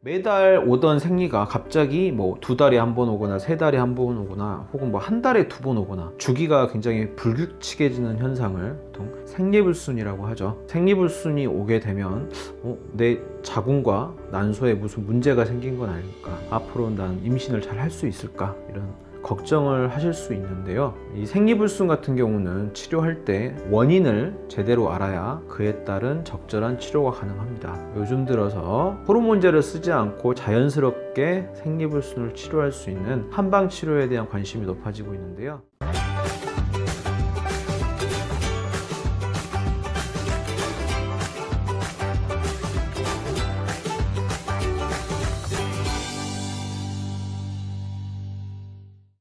매달 오던 생리가 갑자기 뭐 2달에 한 번 오거나 3달에 한 번 오거나 혹은 뭐 한 달에 2번 오거나 주기가 굉장히 불규칙해지는 현상을 보통 생리불순이라고 하죠. 생리불순이 오게 되면 내 자궁과 난소에 무슨 문제가 생긴 건 아닐까, 앞으로 난 임신을 잘 할 수 있을까, 이런 걱정을 하실 수 있는데요. 이 생리불순 같은 경우는 치료할 때 원인을 제대로 알아야 그에 따른 적절한 치료가 가능합니다. 요즘 들어서 호르몬제를 쓰지 않고 자연스럽게 생리불순을 치료할 수 있는 한방 치료에 대한 관심이 높아지고 있는데요.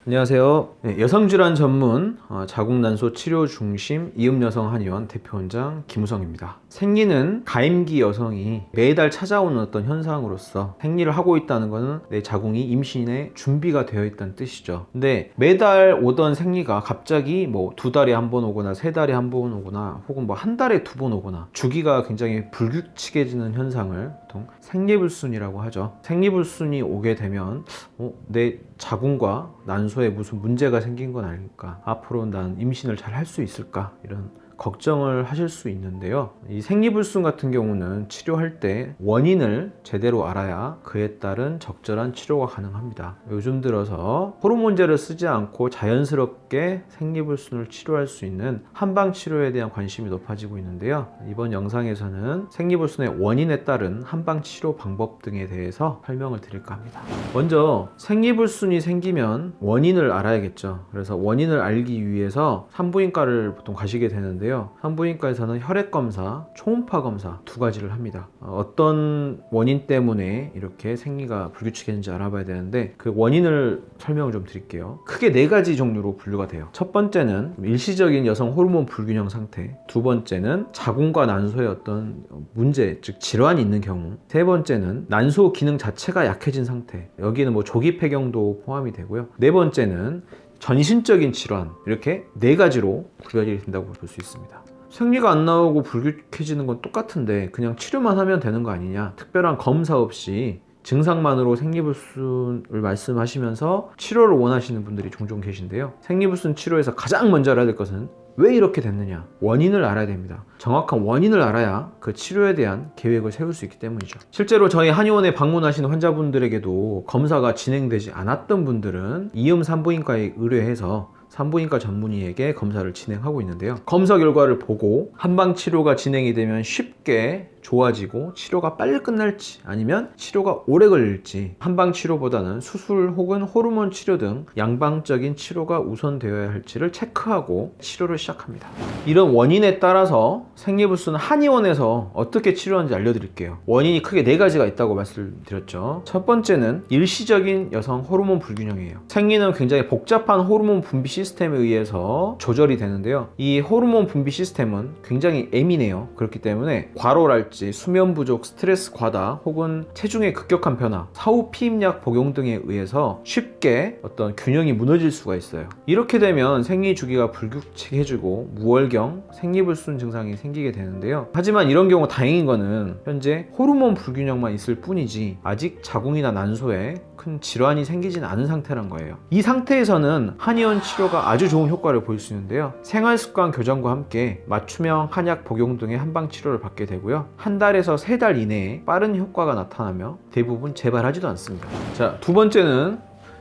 안녕하세요. 여성질환 전문 자궁난소 치료 중심 이음여성 한의원 대표원장 김우성입니다. 생리는 가임기 여성이 매달 찾아오는 어떤 현상으로서 생리를 하고 있다는 것은 내 자궁이 임신에 준비가 되어 있다는 뜻이죠. 근데 매달 오던 생리가 갑자기 뭐 2달에 한 번 오거나 3달에 한 번 오거나 혹은 뭐 한 달에 2번 오거나 주기가 굉장히 불규칙해지는 현상을 보통 생리불순이라고 하죠. 생리불순이 오게 되면 내 자궁과 난소에 무슨 문제가 생긴 건 아닐까, 앞으로 난 임신을 잘 할 수 있을까, 이런 걱정을 하실 수 있는데요. 이 생리불순 같은 경우는 치료할 때 원인을 제대로 알아야 그에 따른 적절한 치료가 가능합니다. 요즘 들어서 호르몬제를 쓰지 않고 자연스럽게 생리불순을 치료할 수 있는 한방 치료에 대한 관심이 높아지고 있는데요. 이번 영상에서는 생리불순의 원인에 따른 한방 치료 방법 등에 대해서 설명을 드릴까 합니다. 먼저 생리불순이 생기면 원인을 알아야겠죠. 그래서 원인을 알기 위해서 산부인과를 보통 가시게 되는데, 산부인과에서는 혈액검사, 초음파 검사 두 가지를 합니다. 어떤 원인 때문에 이렇게 생리가 불규칙했는지 알아봐야 되는데, 그 원인을 설명을 좀 드릴게요. 크게 4가지 종류로 분류가 돼요. 첫 번째는 일시적인 여성 호르몬 불균형 상태, 두 번째는 자궁과 난소에 어떤 문제, 즉 질환이 있는 경우, 세 번째는 난소 기능 자체가 약해진 상태, 여기는 뭐 조기 폐경도 포함이 되고요. 네 번째는 전신적인 질환, 이렇게 4가지로 구별이 된다고 볼 수 있습니다. 생리가 안 나오고 불규칙해지는 건 똑같은데 그냥 치료만 하면 되는 거 아니냐, 특별한 검사 없이 증상만으로 생리불순을 말씀하시면서 치료를 원하시는 분들이 종종 계신데요. 생리불순 치료에서 가장 먼저 알아야 될 것은 왜 이렇게 됐느냐, 원인을 알아야 됩니다. 정확한 원인을 알아야 그 치료에 대한 계획을 세울 수 있기 때문이죠. 실제로 저희 한의원에 방문하시는 환자분들에게도 검사가 진행되지 않았던 분들은 이음 산부인과에 의뢰해서 산부인과 전문의에게 검사를 진행하고 있는데요. 검사 결과를 보고 한방 치료가 진행이 되면 쉽게 좋아지고 치료가 빨리 끝날지 아니면 치료가 오래 걸릴지, 한방 치료보다는 수술 혹은 호르몬 치료 등 양방적인 치료가 우선되어야 할지를 체크하고 치료를 시작합니다. 이런 원인에 따라서 생리불순 한의원에서 어떻게 치료하는지 알려드릴게요. 원인이 크게 4가지가 있다고 말씀드렸죠. 첫 번째는 일시적인 여성 호르몬 불균형이에요. 생리는 굉장히 복잡한 호르몬 분비 시스템에 의해서 조절이 되는데요. 이 호르몬 분비 시스템은 굉장히 예민해요. 그렇기 때문에 과로랄지 수면 부족, 스트레스 과다 혹은 체중의 급격한 변화, 사후 피임약 복용 등에 의해서 쉽게 어떤 균형이 무너질 수가 있어요. 이렇게 되면 생리 주기가 불규칙해지고 무월경, 생리불순 증상이 생기게 되는데요. 하지만 이런 경우 다행인 거는 현재 호르몬 불균형만 있을 뿐이지 아직 자궁이나 난소에 큰 질환이 생기진 않은 상태란 거예요. 이 상태에서는 한의원 치료가 아주 좋은 효과를 보일 수 있는데요. 생활습관 교정과 함께 맞춤형 한약 복용 등의 한방 치료를 받게 되고요. 한 달에서 3달 이내에 빠른 효과가 나타나며 대부분 재발하지도 않습니다. 자, 두 번째는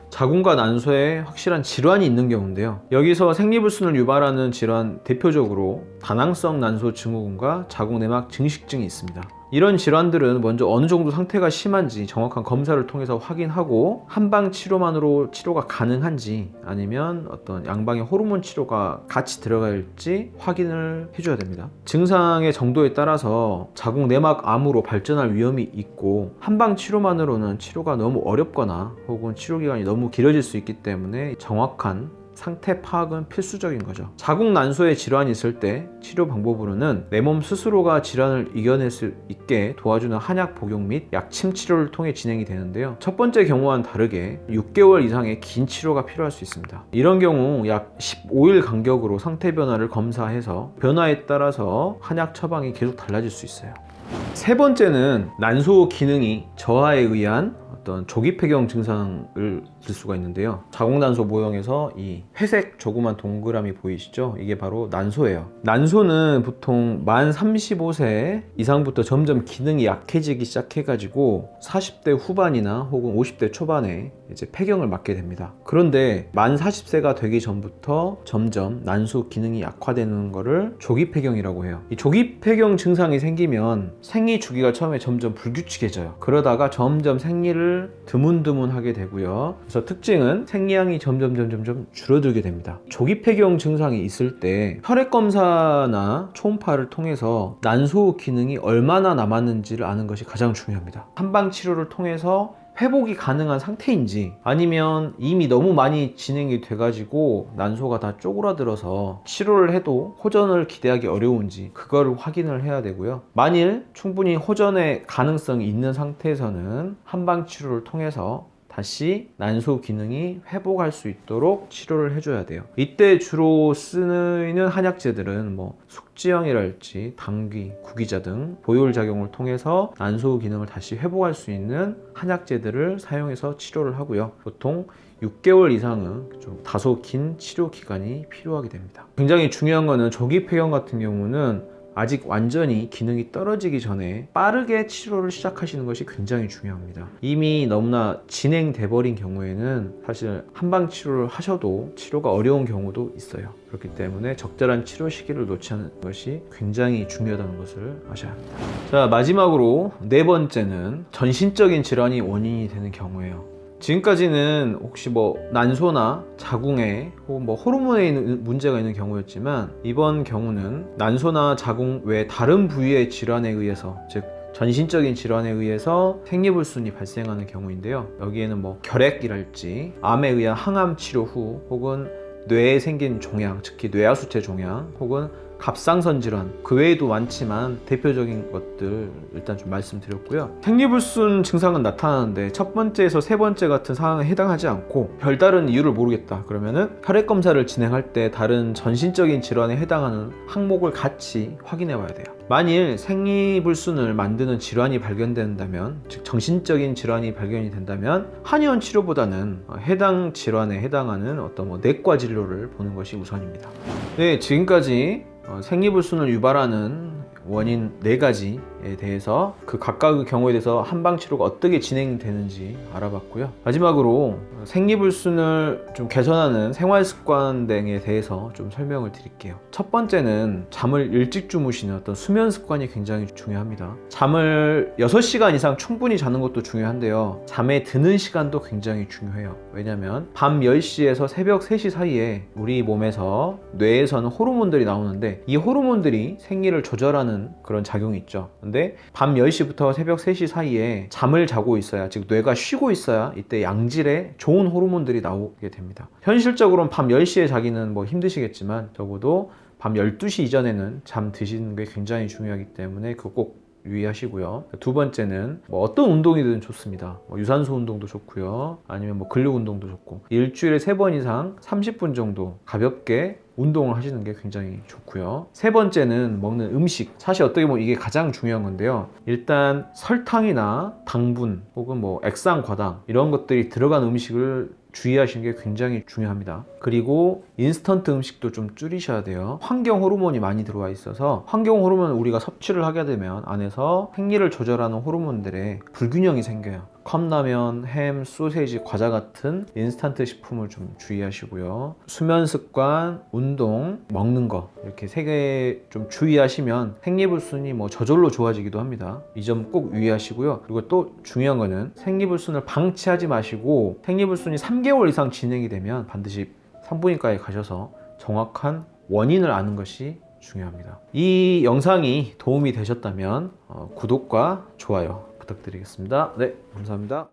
자궁과 난소에 확실한 질환이 있는 경우인데요. 여기서 생리불순을 유발하는 질환 대표적으로 다낭성 난소 증후군과 자궁내막 증식증이 있습니다. 이런 질환들은 먼저 어느 정도 상태가 심한지 정확한 검사를 통해서 확인하고 한방 치료만으로 치료가 가능한지 아니면 어떤 양방의 호르몬 치료가 같이 들어갈지 확인을 해줘야 됩니다. 증상의 정도에 따라서 자궁 내막암으로 발전할 위험이 있고 한방 치료만으로는 치료가 너무 어렵거나 혹은 치료 기간이 너무 길어질 수 있기 때문에 정확한 상태 파악은 필수적인 거죠. 자궁 난소에 질환이 있을 때 치료 방법으로는 내 몸 스스로가 질환을 이겨낼 수 있게 도와주는 한약 복용 및 약침 치료를 통해 진행이 되는데요. 첫 번째 경우와는 다르게 6개월 이상의 긴 치료가 필요할 수 있습니다. 이런 경우 약 15일 간격으로 상태 변화를 검사해서 변화에 따라서 한약 처방이 계속 달라질 수 있어요. 세 번째는 난소 기능이 저하에 의한 어떤 조기 폐경 증상을 들 수가 있는데요. 자궁난소 모형에서 이 회색 조그만 동그라미 보이시죠? 이게 바로 난소예요. 난소는 보통 만 35세 이상부터 점점 기능이 약해지기 시작해가지고 40대 후반이나 혹은 50대 초반에 이제 폐경을 맞게 됩니다. 그런데 만 40세가 되기 전부터 점점 난소 기능이 약화되는 거를 조기 폐경이라고 해요. 이 조기 폐경 증상이 생기면 생리 주기가 처음에 점점 불규칙해져요. 그러다가 점점 생리를 드문드문하게 되고요. 그래서 특징은 생리량이 점점 줄어들게 됩니다. 조기 폐경 증상이 있을 때 혈액 검사나 초음파를 통해서 난소 기능이 얼마나 남았는지를 아는 것이 가장 중요합니다. 한방 치료를 통해서 회복이 가능한 상태인지, 아니면 이미 너무 많이 진행이 돼가지고 난소가 다 쪼그라들어서 치료를 해도 호전을 기대하기 어려운지 그거를 확인을 해야 되고요. 만일 충분히 호전의 가능성이 있는 상태에서는 한방 치료를 통해서 다시 난소 기능이 회복할 수 있도록 치료를 해줘야 돼요. 이때 주로 쓰는 한약재들은 뭐 숙지형이랄지 당귀, 구기자 등 보혈작용을 통해서 난소 기능을 다시 회복할 수 있는 한약재들을 사용해서 치료를 하고요. 보통 6개월 이상은 좀 다소 긴 치료 기간이 필요하게 됩니다. 굉장히 중요한 거는 조기 폐경 같은 경우는 아직 완전히 기능이 떨어지기 전에 빠르게 치료를 시작하시는 것이 굉장히 중요합니다. 이미 너무나 진행돼 버린 경우에는 사실 한방 치료를 하셔도 치료가 어려운 경우도 있어요. 그렇기 때문에 적절한 치료 시기를 놓지 않는 것이 굉장히 중요하다는 것을 아셔야 합니다. 자, 마지막으로 네 번째는 전신적인 질환이 원인이 되는 경우예요. 지금까지는 혹시 뭐 난소나 자궁에 혹은 뭐 호르몬에 문제가 있는 경우였지만, 이번 경우는 난소나 자궁 외 다른 부위의 질환에 의해서, 즉 전신적인 질환에 의해서 생리불순이 발생하는 경우인데요. 여기에는 뭐 결핵이랄지 암에 의한 항암 치료 후, 혹은 뇌에 생긴 종양, 특히 뇌하수체 종양, 혹은 갑상선 질환, 그 외에도 많지만 대표적인 것들 일단 좀 말씀드렸고요. 생리불순 증상은 나타나는데 첫 번째에서 세 번째 같은 상황에 해당하지 않고, 별다른 이유를 모르겠다 그러면은 혈액 검사를 진행할 때 다른 전신적인 질환에 해당하는 항목을 같이 확인해 봐야 돼요. 만일 생리불순을 만드는 질환이 발견된다면, 즉 정신적인 질환이 발견이 된다면 한의원 치료보다는 해당 질환에 해당하는 어떤 뭐 내과 진료를 보는 것이 우선입니다. 네, 지금까지 생리불순을 유발하는 원인 4가지에 대해서 그 각각의 경우에 대해서 한방 치료가 어떻게 진행되는지 알아봤고요. 마지막으로 생리불순을 좀 개선하는 생활 습관 등에 대해서 좀 설명을 드릴게요. 첫 번째는 잠을 일찍 주무시는 어떤 수면 습관이 굉장히 중요합니다. 잠을 6시간 이상 충분히 자는 것도 중요한데요. 잠에 드는 시간도 굉장히 중요해요. 왜냐면 밤 10시에서 새벽 3시 사이에 우리 몸에서 뇌에서는 호르몬들이 나오는데, 이 호르몬들이 생리를 조절하는 그런 작용이 있죠. 근데 밤 10시부터 새벽 3시 사이에 잠을 자고 있어야, 즉 뇌가 쉬고 있어야 이때 양질의 좋은 호르몬들이 나오게 됩니다. 현실적으로는 밤 10시에 자기는 뭐 힘드시겠지만 적어도 밤 12시 이전에는 잠 드시는 게 굉장히 중요하기 때문에 그거 꼭 유의하시고요. 두 번째는 뭐 어떤 운동이든 좋습니다. 뭐 유산소 운동도 좋고요. 아니면 뭐 근력 운동도 좋고, 일주일에 3번 이상 30분 정도 가볍게 운동을 하시는 게 굉장히 좋고요. 세 번째는 먹는 음식. 사실 어떻게 보면 이게 가장 중요한 건데요. 일단 설탕이나 당분 혹은 뭐 액상 과당 이런 것들이 들어간 음식을 주의하시는 게 굉장히 중요합니다. 그리고 인스턴트 음식도 좀 줄이셔야 돼요. 환경 호르몬이 많이 들어와 있어서, 환경 호르몬을 우리가 섭취를 하게 되면 안에서 생리를 조절하는 호르몬들의 불균형이 생겨요. 컵라면, 햄, 소세지, 과자 같은 인스턴트 식품을 좀 주의하시고요. 수면 습관, 운동, 먹는 거, 이렇게 3개 좀 주의하시면 생리불순이 뭐 저절로 좋아지기도 합니다. 이 점 꼭 유의하시고요. 그리고 또 중요한 거는 생리불순을 방치하지 마시고, 생리불순이 3개월 이상 진행이 되면 반드시 산부인과에 가셔서 정확한 원인을 아는 것이 중요합니다. 이 영상이 도움이 되셨다면 구독과 좋아요 부탁드리겠습니다. 네, 감사합니다.